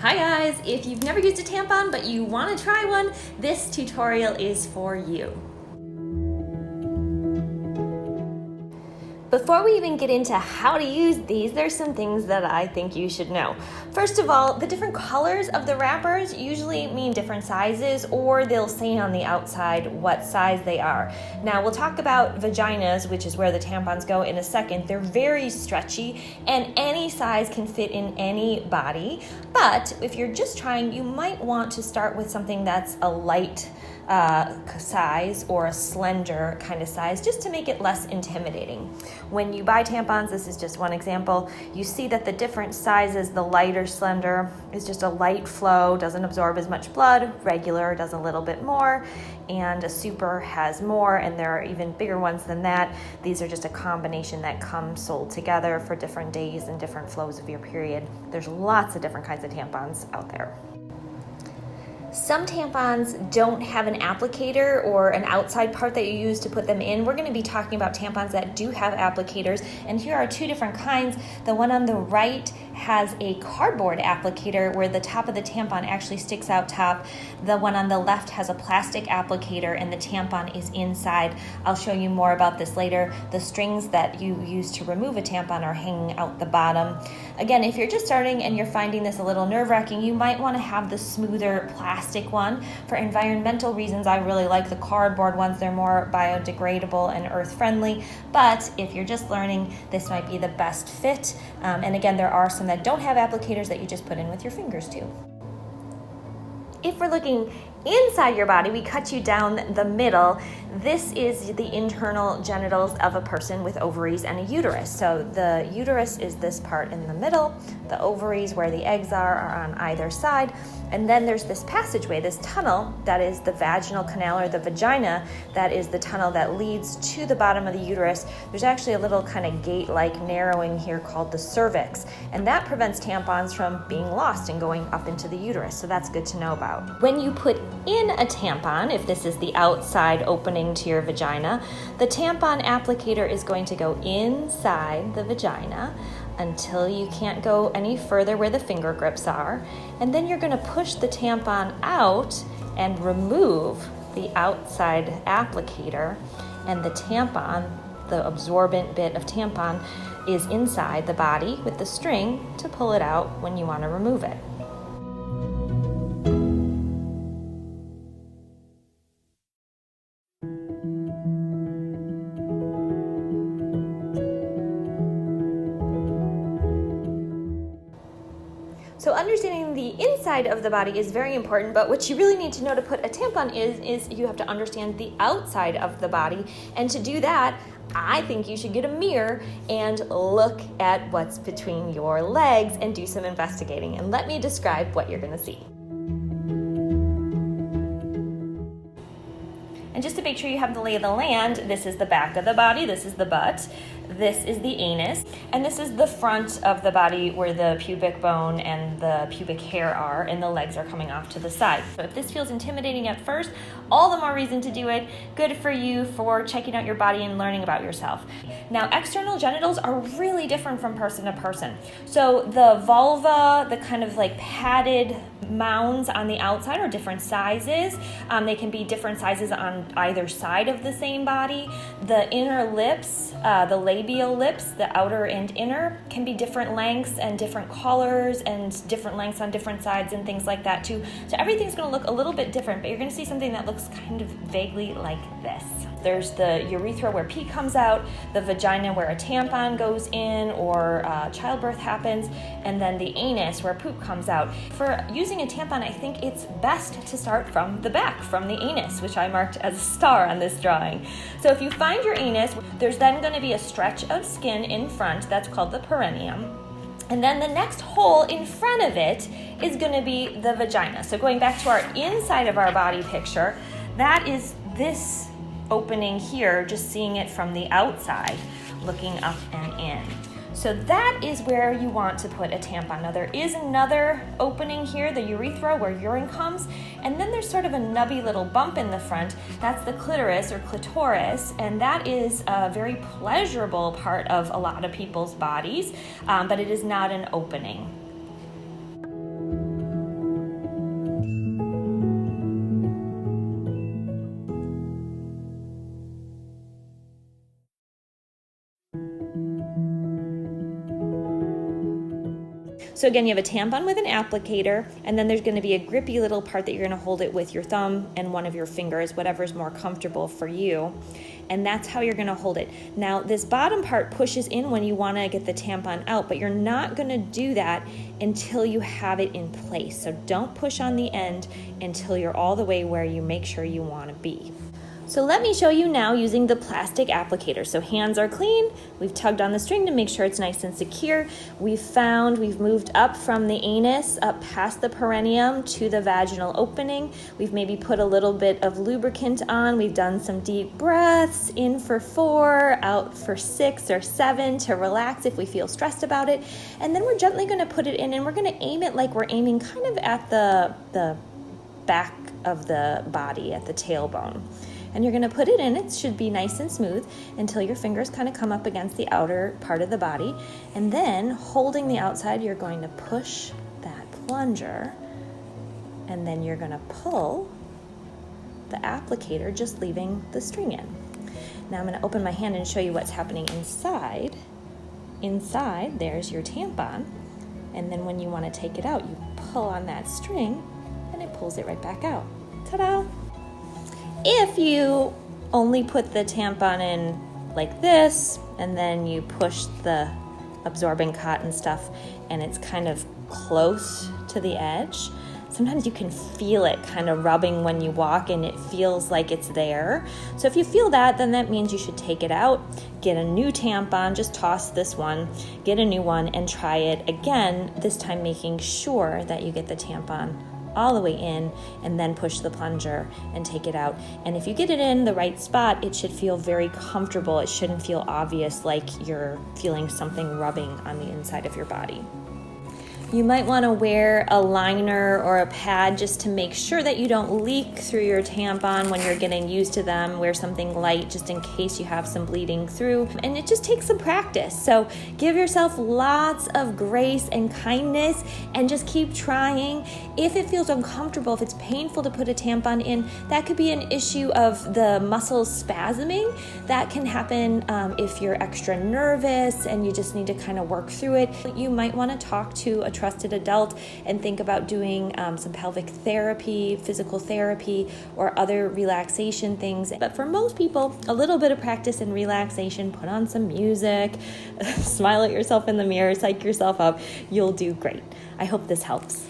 Hi guys, if you've never used a tampon but you want to try one, this tutorial is for you. Before we even get into how to use these, there's some things that I think you should know. First of all, the different colors of the wrappers usually mean different sizes, or they'll say on the outside what size they are. Now, we'll talk about vaginas, which is where the tampons go, in a second. They're very stretchy, and any size can fit in any body. But if you're just trying, you might want to start with something that's a light size or a slender kind of size, just to make it less intimidating. When you buy tampons, this is just one example, you see that the different sizes, the lighter slender is just a light flow, doesn't absorb as much blood, regular does a little bit more, and a super has more, and there are even bigger ones than that. These are just a combination that comes sold together for different days and different flows of your period. There's lots of different kinds of tampons out there. Some tampons don't have an applicator or an outside part that you use to put them in. We're going to be talking about tampons that do have applicators, and here are two different kinds. The one on the right has a cardboard applicator where the top of the tampon actually sticks out top. The one on the left has a plastic applicator and the tampon is inside. I'll show you more about this later. The strings that you use to remove a tampon are hanging out the bottom. Again, if you're just starting and you're finding this a little nerve-wracking, you might want to have the smoother plastic one. For environmental reasons, I really like the cardboard ones. They're more biodegradable and earth-friendly, but if you're just learning, this might be the best fit. And again, there are some that don't have applicators that you just put in with your fingers too. If we're looking inside your body, we cut you down the middle. This is the internal genitals of a person with ovaries and a uterus. So the uterus is this part in the middle. The ovaries, where the eggs are on either side. And then there's this passageway, this tunnel, that is the vaginal canal or the vagina. That is the tunnel that leads to the bottom of the uterus. There's actually a little kind of gate-like narrowing here called the cervix. And that prevents tampons from being lost and going up into the uterus. So that's good to know about. When you put in a tampon, if this is the outside opening to your vagina, the tampon applicator is going to go inside the vagina until you can't go any further where the finger grips are. And then you're going to push the tampon out and remove the outside applicator, and the tampon, the absorbent bit of tampon, is inside the body with the string to pull it out when you want to remove it. So understanding the inside of the body is very important, but what you really need to know to put a tampon is you have to understand the outside of the body. And to do that, I think you should get a mirror and look at what's between your legs and do some investigating. And let me describe what you're going to see. And just to make sure you have the lay of the land, this is the back of the body, this is the butt, this is the anus, and this is the front of the body where the pubic bone and the pubic hair are, and the legs are coming off to the side. So if this feels intimidating at first, all the more reason to do it. Good for you for checking out your body and learning about yourself. Now, external genitals are really different from person to person. So the vulva, the kind of like padded mounds on the outside, are different sizes. They can be different sizes on either side of the same body. The inner lips, the labial lips, the outer and inner, can be different lengths and different colors and different lengths on different sides and things like that too. So everything's going to look a little bit different, but you're going to see something that looks kind of vaguely like this. There's the urethra where pee comes out, the vagina where a tampon goes in or childbirth happens, and then the anus where poop comes out. For using a tampon, I think it's best to start from the back, from the anus, which I marked as a star on this drawing. So if you find your anus, there's then going to be a stretch of skin in front that's called the perineum. And then the next hole in front of it is going to be the vagina. So going back to our inside of our body picture, that is this opening here, just seeing it from the outside, looking up and in. So that is where you want to put a tampon. Now there is another opening here, the urethra, where urine comes, and then there's sort of a nubby little bump in the front. That's the clitoris or clitoris, and that is a very pleasurable part of a lot of people's bodies, but it is not an opening. So again, you have a tampon with an applicator, and then there's going to be a grippy little part that you're going to hold it with your thumb and one of your fingers, whatever's more comfortable for you. And that's how you're going to hold it. Now, this bottom part pushes in when you want to get the tampon out, but you're not going to do that until you have it in place. So don't push on the end until you're all the way where you make sure you want to be. So let me show you now using the plastic applicator. So hands are clean. We've tugged on the string to make sure it's nice and secure. We've moved up from the anus, up past the perineum to the vaginal opening. We've maybe put a little bit of lubricant on. We've done some deep breaths, in for 4, out for 6 or 7 to relax if we feel stressed about it. And then we're gently gonna put it in, and we're gonna aim it like we're aiming kind of at the back of the body, at the tailbone. And you're going to put it in. It should be nice and smooth until your fingers kind of come up against the outer part of the body. And then holding the outside, you're going to push that plunger, and then you're going to pull the applicator, just leaving the string in. Now I'm going to open my hand and show you what's happening inside. Inside, there's your tampon. And then when you want to take it out, you pull on that string and it pulls it right back out. Ta-da! If you only put the tampon in like this, and then you push the absorbing cotton stuff and it's kind of close to the edge, sometimes you can feel it kind of rubbing when you walk and it feels like it's there. So if you feel that, then that means you should take it out, get a new tampon, just toss this one, get a new one, and try it again, this time making sure that you get the tampon all the way in, and then push the plunger and take it out. And if you get it in the right spot, it should feel very comfortable. It shouldn't feel obvious like you're feeling something rubbing on the inside of your body. You might want to wear a liner or a pad just to make sure that you don't leak through your tampon when you're getting used to them. Wear something light just in case you have some bleeding through. And it just takes some practice. So give yourself lots of grace and kindness and just keep trying. If it feels uncomfortable, if it's painful to put a tampon in, that could be an issue of the muscles spasming. That can happen if you're extra nervous and you just need to kind of work through it. You might want to talk to a trusted adult and think about doing some pelvic therapy, physical therapy, or other relaxation things. But for most people, a little bit of practice and relaxation, put on some music, smile at yourself in the mirror, psych yourself up, you'll do great. I hope this helps.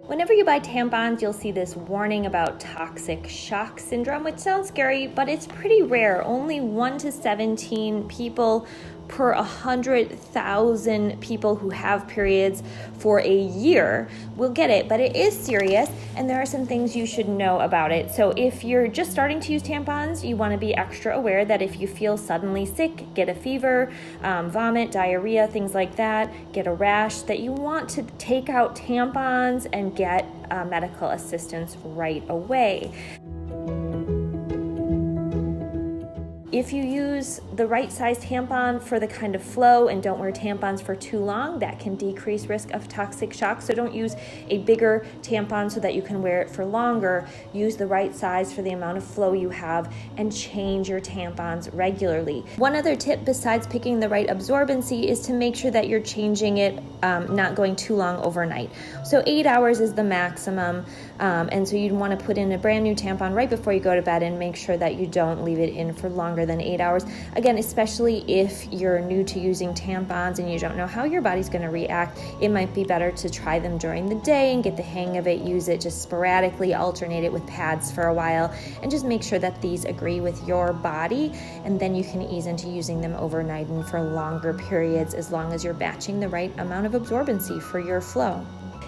Whenever you buy tampons, you'll see this warning about toxic shock syndrome, which sounds scary, but it's pretty rare. Only 1 to 17 people per 100,000 people who have periods for a year will get it, but it is serious, and there are some things you should know about it. So if you're just starting to use tampons, you want to be extra aware that if you feel suddenly sick, get a fever, vomit, diarrhea, things like that, get a rash, that you want to take out tampons and get medical assistance right away. If you use the right size tampon for the kind of flow and don't wear tampons for too long, that can decrease risk of toxic shock. So don't use a bigger tampon so that you can wear it for longer. Use the right size for the amount of flow you have and change your tampons regularly. One other tip besides picking the right absorbency is to make sure that you're changing it, not going too long overnight. So 8 hours is the maximum. And so you'd want to put in a brand new tampon right before you go to bed and make sure that you don't leave it in for longer than 8 hours. Again, especially if you're new to using tampons and you don't know how your body's going to react, it might be better to try them during the day and get the hang of it, use it just sporadically, alternate it with pads for a while, and just make sure that these agree with your body, and then you can ease into using them overnight and for longer periods as long as you're batching the right amount of absorbency for your flow.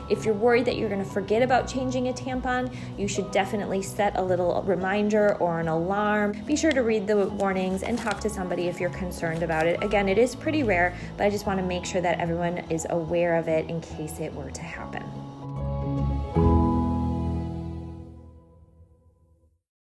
If you're worried that you're going to forget about changing a tampon, you should definitely set a little reminder or an alarm. Be sure to read the warnings and talk to somebody if you're concerned about it. Again, it is pretty rare, but I just want to make sure that everyone is aware of it in case it were to happen.